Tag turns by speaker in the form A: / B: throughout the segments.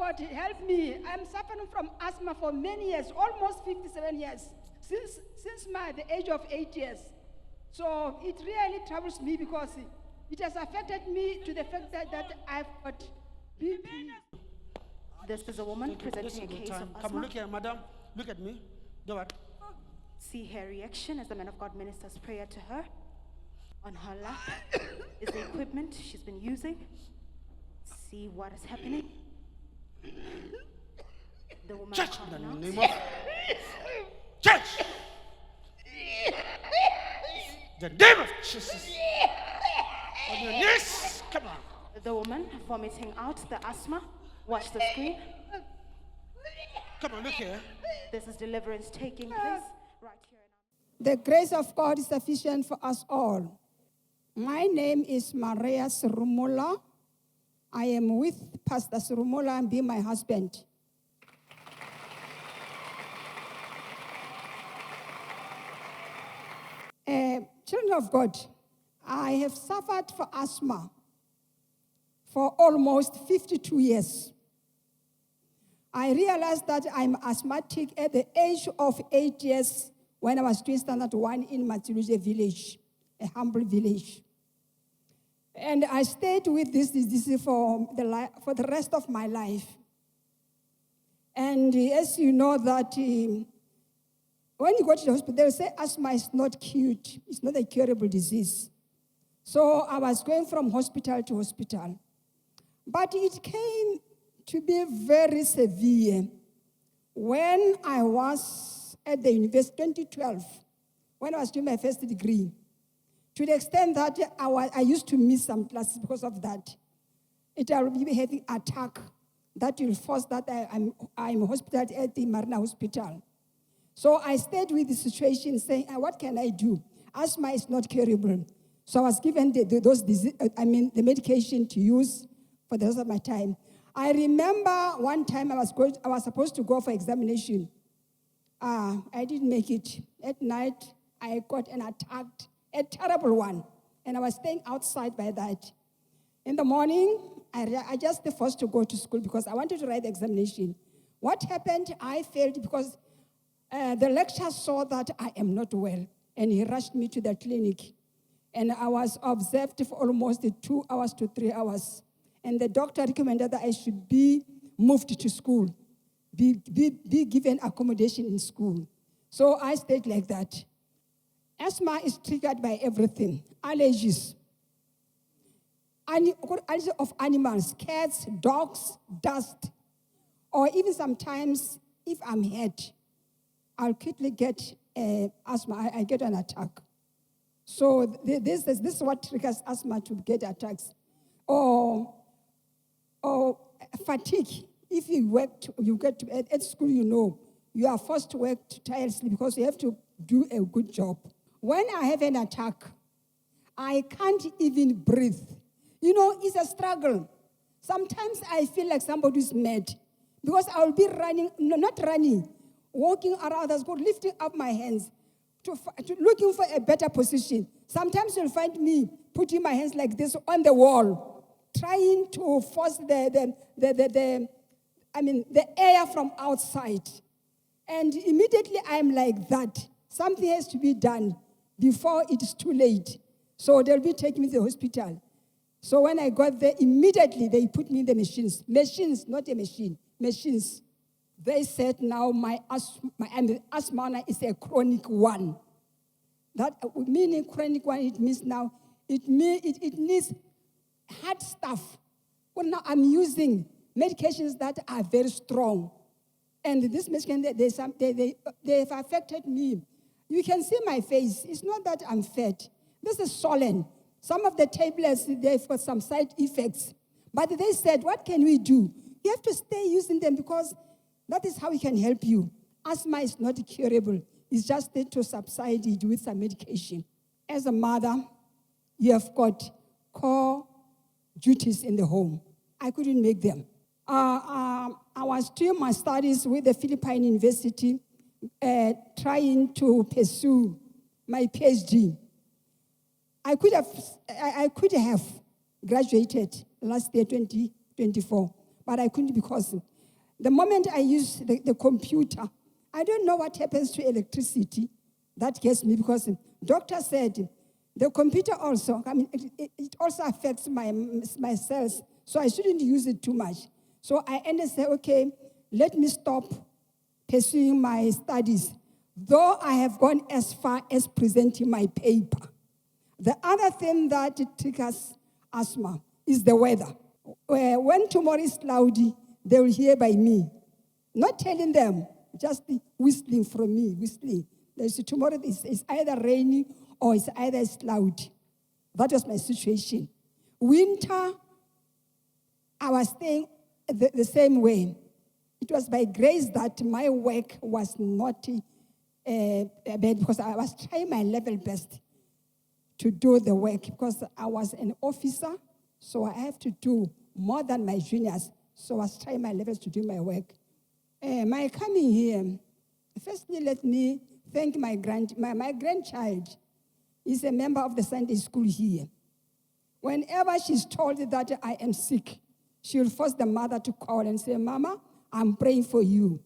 A: God, help me. I'm suffering from asthma for many years, almost 57 years, since the age of 8 years. So it really troubles me because it has affected me to the fact that I've got BP.
B: This is a woman presenting a case of asthma.
C: Come on, look here, madam. Look at me. Do what?
B: See her reaction as the man of God ministers prayer to her. On her lap is the equipment she's been using. See what is happening. The woman
C: Church,
B: calling
C: in the
B: out.
C: name of Church. The name of Jesus. On your knees. Come on.
B: The woman vomiting out the asthma. Watch the screen.
C: Come on, look here.
B: This is deliverance taking place right here.
A: The grace of God is sufficient for us all. My name is Maria Srumula. I am with Pastor Srumula and be my husband. Children of God, I have suffered for asthma for almost 52 years. I realized that I'm asthmatic at the age of 8 years when I was doing standard 1 in Matuluje village, a humble village. And I stayed with this disease for the rest of my life. And as you know that when you go to the hospital, they'll say asthma is not cured. It's not a curable disease. So I was going from hospital to hospital. But it came to be very severe when I was at the university, 2012, when I was doing my first degree, to the extent that I used to miss some classes because of that. I will be having an attack that will force that I'm hospitalized at the Marina Hospital. So I stayed with the situation saying, what can I do? Asthma is not curable. So I was given the medication to use for the rest of my time. I remember one time I was supposed to go for examination. I didn't make it. At night, I got an attack, a terrible one, and I was staying outside by that. In the morning, I just forced to go to school because I wanted to write the examination. What happened? I failed because the lecturer saw that I am not well, and he rushed me to the clinic. And I was observed for almost 2 hours to 3 hours. And the doctor recommended that I should be moved to school, be given accommodation in school. So I stayed like that. Asthma is triggered by everything. Allergies. Allergies of animals, cats, dogs, dust. Or even sometimes, if I'm hurt, I'll quickly get asthma. I get an attack. So this is what triggers asthma to get attacks. Or fatigue. If you get at school, you know, you are forced to work tirelessly because you have to do a good job. When I have an attack, I can't even breathe. You know, it's a struggle. Sometimes I feel like somebody is mad because I will be running, no, not running, walking around, lifting up my hands, to looking for a better position. Sometimes you'll find me putting my hands like this on the wall, trying to force the air from outside. And immediately I'm like that. Something has to be done before it is too late. So they'll be taking me to the hospital. So when I got there, immediately they put me in the machines. Machines, not a machine, machines. They said now my asthma is a chronic one. That meaning chronic one, it means now, it needs hard stuff. Well, now I'm using medications that are very strong. And this medication, they've affected me. You can see my face. It's not that I'm fat. This is swollen. Some of the tablets, they've got some side effects. But they said, what can we do? You have to stay using them because that is how we can help you. Asthma is not curable. It's just to subside it with some medication. As a mother, you have got core duties in the home. I couldn't make them. I was doing my studies with the Philippine University, trying to pursue my PhD. I could have graduated last year, 2024, but I couldn't because The moment I use the computer, I don't know what happens to electricity. That gets me because the doctor said the computer also, it also affects my cells, so I shouldn't use it too much. So I ended up saying, okay, let me stop pursuing my studies, though I have gone as far as presenting my paper. The other thing that triggers asthma is the weather. When tomorrow is cloudy, they will hear by me. Not telling them, just whistling from me, whistling. Tomorrow is either rainy or it's either cloudy. That was my situation. Winter, I was staying the same way. It was by grace that my work was not bad because I was trying my level best to do the work because I was an officer, so I have to do more than my juniors. So I was trying my levels to do my work. My coming here, firstly, let me thank my grandchild. Is a member of the Sunday school here. Whenever she's told that I am sick, she will force the mother to call and say, Mama, I'm praying for you.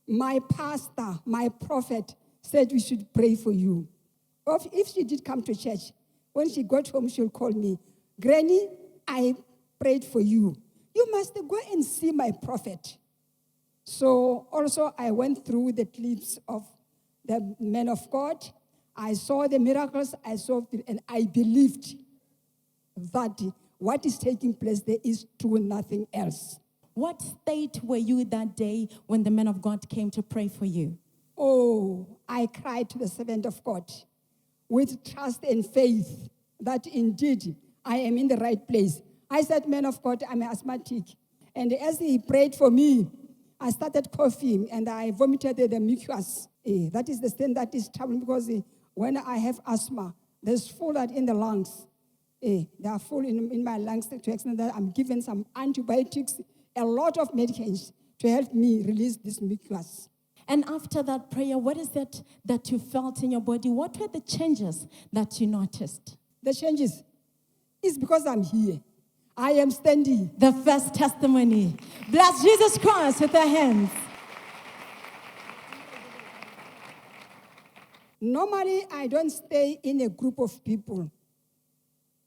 A: My pastor, my prophet said we should pray for you. If she did come to church, when she got home, she'll call me, Granny, I prayed for you. You must go and see my prophet. So also I went through the clips of the men of God. I saw the miracles, and I believed that what is taking place there is true, nothing else.
D: What state were you that day when the man of God came to pray for you?
A: Oh, I cried to the servant of God with trust and faith that indeed I am in the right place. I said, man of God, I'm asthmatic. And as he prayed for me, I started coughing and I vomited the mucus. That is the thing that is troubling because when I have asthma, there's fluid in the lungs. They are full in my lungs to the extent that I'm given some antibiotics, a lot of medications to help me release this mucus.
D: And after that prayer, what is it that you felt in your body? What were the changes that you noticed?
A: The changes is because I'm here. I am standing.
D: The first testimony. Bless Jesus Christ with our hands.
A: Normally, I don't stay in a group of people.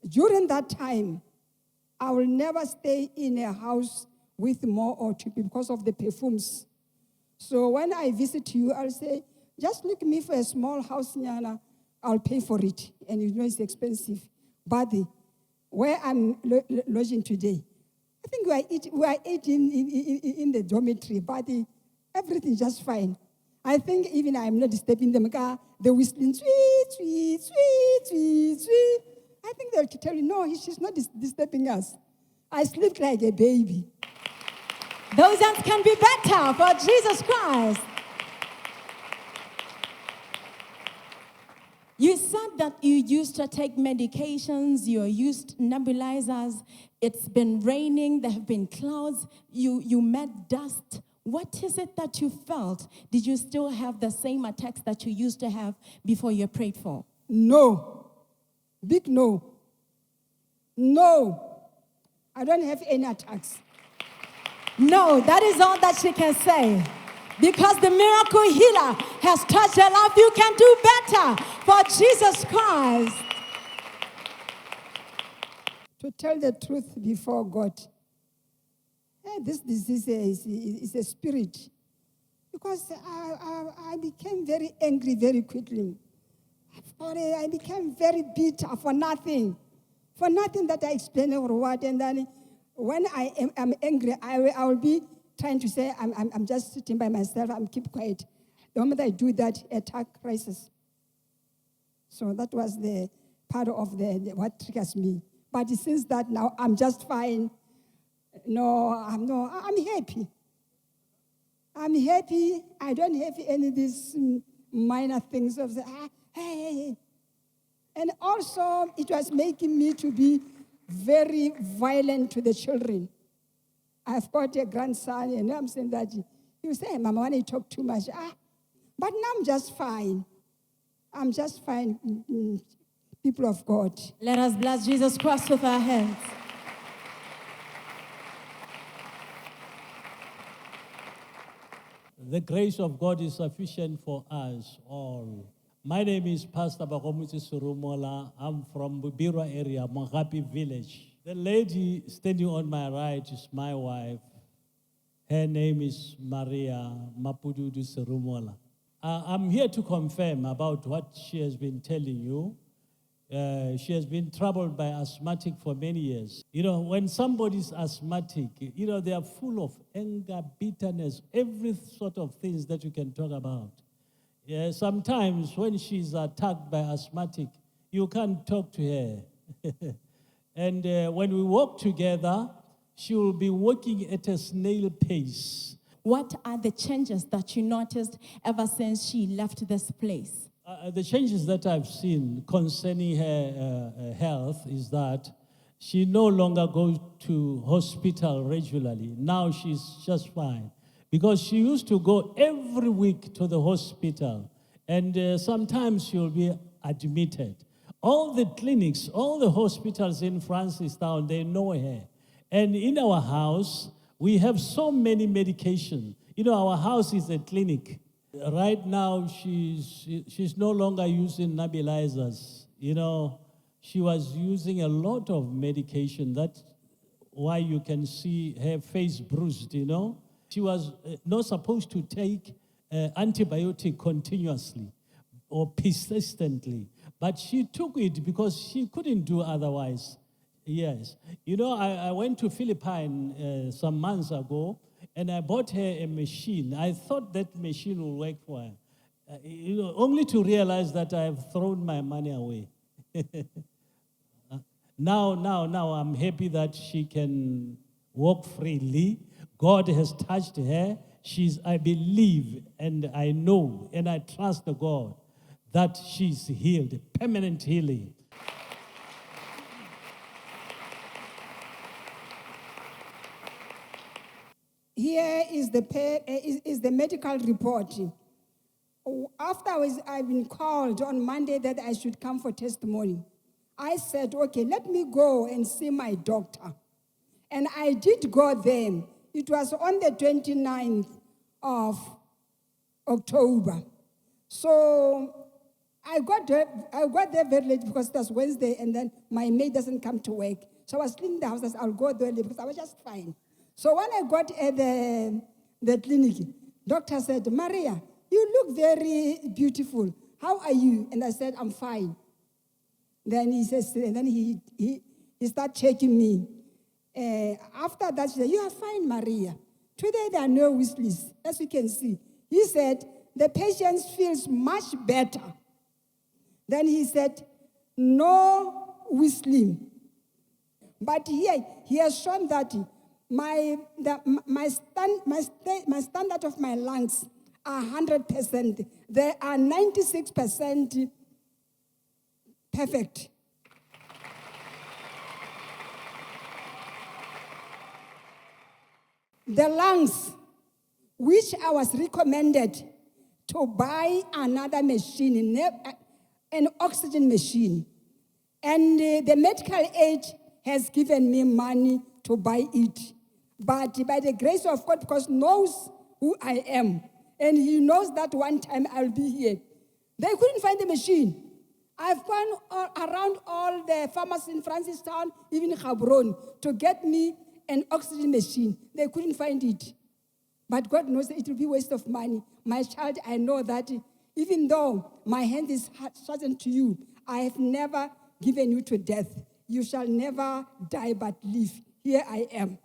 A: During that time, I will never stay in a house with more or two people because of the perfumes. So when I visit you, I'll say, just look me for a small house, Nyana. I'll pay for it. And you know it's expensive. But where I'm lodging today, I think we are eating in the dormitory, but everything's just fine. I think even I'm not disturbing them. They're whistling, sweet, sweet, sweet, sweet, sweet. I think they'll tell you, no, she's not disturbing us. I sleep like a baby.
D: Those hands can be better for Jesus Christ. You said that you used to take medications, you used nebulizers. It's been raining, there have been clouds, you met dust. What is it that you felt? Did you still have the same attacks that you used to have before you prayed for?
A: No. Big no. No. I don't have any attacks.
D: No, that is all that she can say. Because the miracle healer has touched her life, you can do better for Jesus Christ.
A: To tell the truth before God, this disease is a spirit. Because I became very angry very quickly. I became very bitter for nothing. For nothing that I explained or what. And then when I am angry, I will be trying to say, I'm just sitting by myself, I'm keep quiet. The moment I do that, attack crisis. So that was the part of what triggers me. But since that now, I'm just fine. I'm happy. I'm happy. I don't have any of these minor things of hey. And also, it was making me to be very violent to the children. I've got a grandson, and I'm saying that he will say, hey, Mama, when you talk too much, but now I'm just fine. I'm just fine, people of God.
D: Let us bless Jesus Christ with our hands.
E: The grace of God is sufficient for us all. My name is Pastor Bakomutsi Surumola. I'm from Bubirwa area, Mohapi village. The lady standing on my right is my wife. Her name is Maria Mapududu Surumola. I'm here to confirm about what she has been telling you. She has been troubled by asthmatic for many years. You know, when somebody's asthmatic, you know, they are full of anger, bitterness, every sort of things that you can talk about. Yeah, sometimes when she's attacked by asthmatic, you can't talk to her. And when we walk together, she will be walking at a snail pace.
D: What are the changes that you noticed ever since she left this place?
E: The changes that I've seen concerning her health is that she no longer goes to hospital regularly. Now she's just fine. Because she used to go every week to the hospital, and sometimes she'll be admitted. All the clinics, all the hospitals in Francistown, they know her. And in our house, we have so many medications. You know, our house is a clinic. Right now, she's no longer using nebulizers. You know, she was using a lot of medication. That's why you can see her face bruised, you know. She was not supposed to take antibiotic continuously or persistently, but she took it because she couldn't do otherwise. Yes. You know, I went to Philippines some months ago, and I bought her a machine. I thought that machine would work for her, you know, only to realize that I've thrown my money away. Now I'm happy that she can walk freely. God has touched her. I believe, and I know, and I trust the God that she's healed, permanent healing.
A: Here is the medical report. After I've been called on Monday that I should come for testimony, I said, okay, let me go and see my doctor. And I did go there. It was on the 29th of October. So I got there very late because it was Wednesday, and then my maid doesn't come to work. So I was cleaning the house. I said, I'll go there because I was just fine. So when I got at the clinic, doctor said, Maria, you look very beautiful. How are you? And I said, I'm fine. Then he says, and then he started checking me. After that, she said, you are fine, Maria. Today there are no whistles, as you can see. He said, the patient feels much better. Then he said, no whistling. But here, he has shown that my standard of my lungs are 100%. They are 96% perfect. The lungs, which I was recommended to buy another machine, an oxygen machine. And the medical aid has given me money to buy it. But by the grace of God, because He knows who I am, and He knows that one time I'll be here, they couldn't find the machine. I've gone around all the pharmacies in Francistown, even Gaborone, to get me an oxygen machine. They couldn't find it. But God knows that it will be a waste of money. My child, I know that even though my hand is shortened to you, I have never given you to death. You shall never die but live. Here I am.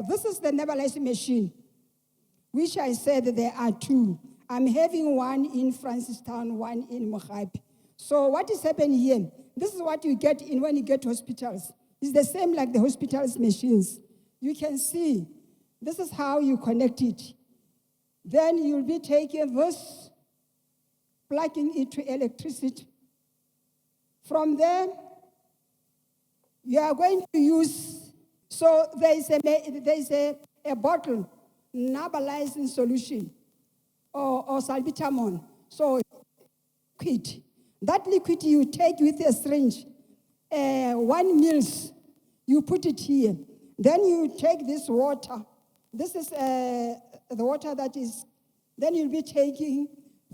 A: This is the nebulizing machine, which I said there are two. I'm having one in Francistown, one in Mohapi. So what is happening here? This is what you get in when you get to hospitals. It's the same like the hospitals machines. You can see, this is how you connect it. Then you'll be taking this, plugging it to electricity. From there, you are going to use, so there is a bottle, nebulizing solution, or salbutamol. So liquid. That liquid you take with a syringe, 1 ml. You put it here. Then you take this water. This is the water that is, then you'll be taking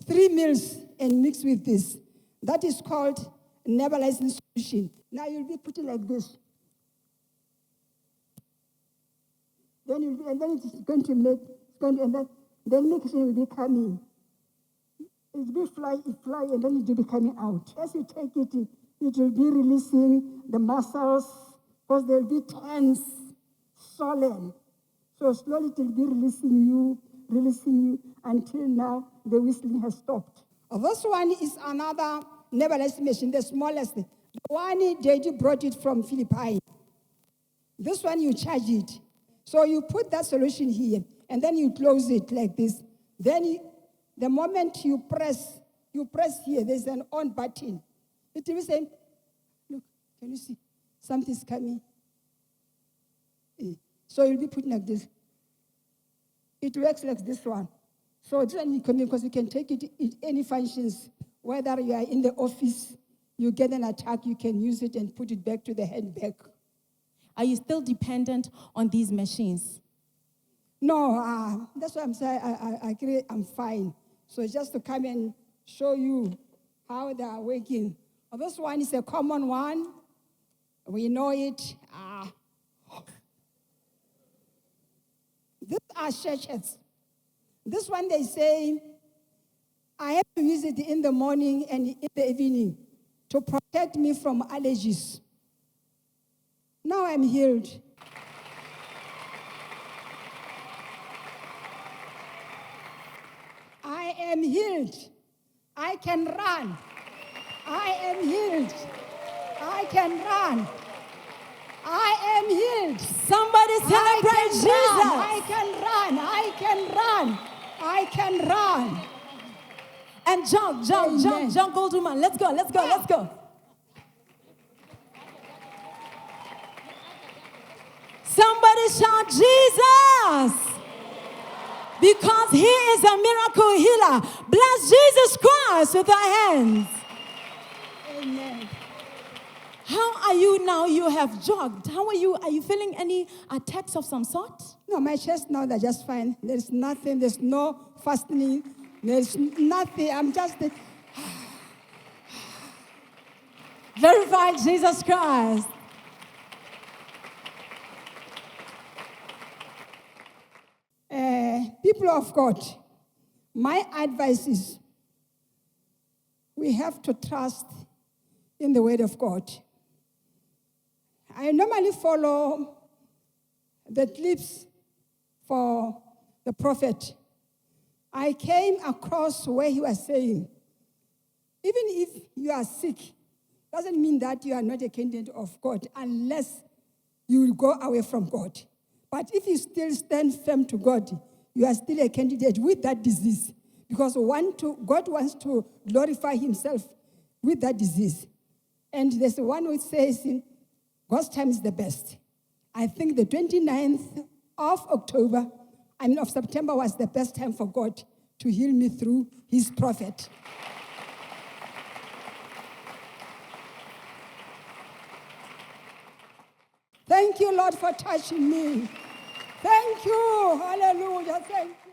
A: 3 ml and mix with this. That is called nebulizing solution. Now you'll be putting like this. Then it's going to make, then mixing will be coming. It will fly, and then it will be coming out. As you take it, it will be releasing the muscles, because they'll be tense, swollen. So slowly it will be releasing you, until now the whistling has stopped. This one is another nebulizing machine, the smallest. The one Daddy brought it from Philippines. This one you charge it. So you put that solution here, and then you close it like this. Then the moment you press here, there's an on button. It will say, look, can you see? Something's coming. So you'll be putting like this. It works like this one. So it's only coming because you can take it in any functions. Whether you are in the office, you get an attack, you can use it and put it back to the handbag.
D: Are you still dependent on these machines?
A: No, that's what I'm saying. I agree, I'm fine. So just to come and show you how they are working. This one is a common one. We know it. These are sachets. This one they say, I have to use it in the morning and in the evening to protect me from allergies. Now I'm healed. I am healed. I can run. I am healed. I can run. I am healed.
D: Somebody celebrate Jesus.
A: I can run. I can run. I can run.
D: And jump, Goldman. Let's go. Somebody shout Jesus. Because he is a miracle healer. Bless Jesus Christ with our hands.
A: Amen.
D: How are you now? You have jogged. How are you? Are you feeling any attacks of some sort?
A: No, my chest now, they're just fine. There's nothing. There's no fastening. There's nothing. I'm just...
D: Verify Jesus Christ.
A: People of God, my advice is we have to trust in the word of God. I normally follow the clips for the prophet. I came across where he was saying, even if you are sick, doesn't mean that you are not a candidate of God unless you will go away from God. But if you still stand firm to God, you are still a candidate with that disease because God wants to glorify himself with that disease. And there's one which says, God's time is the best. I think the 29th of September was the best time for God to heal me through his prophet. Thank you, Lord, for touching me. Thank you. Hallelujah. Thank you.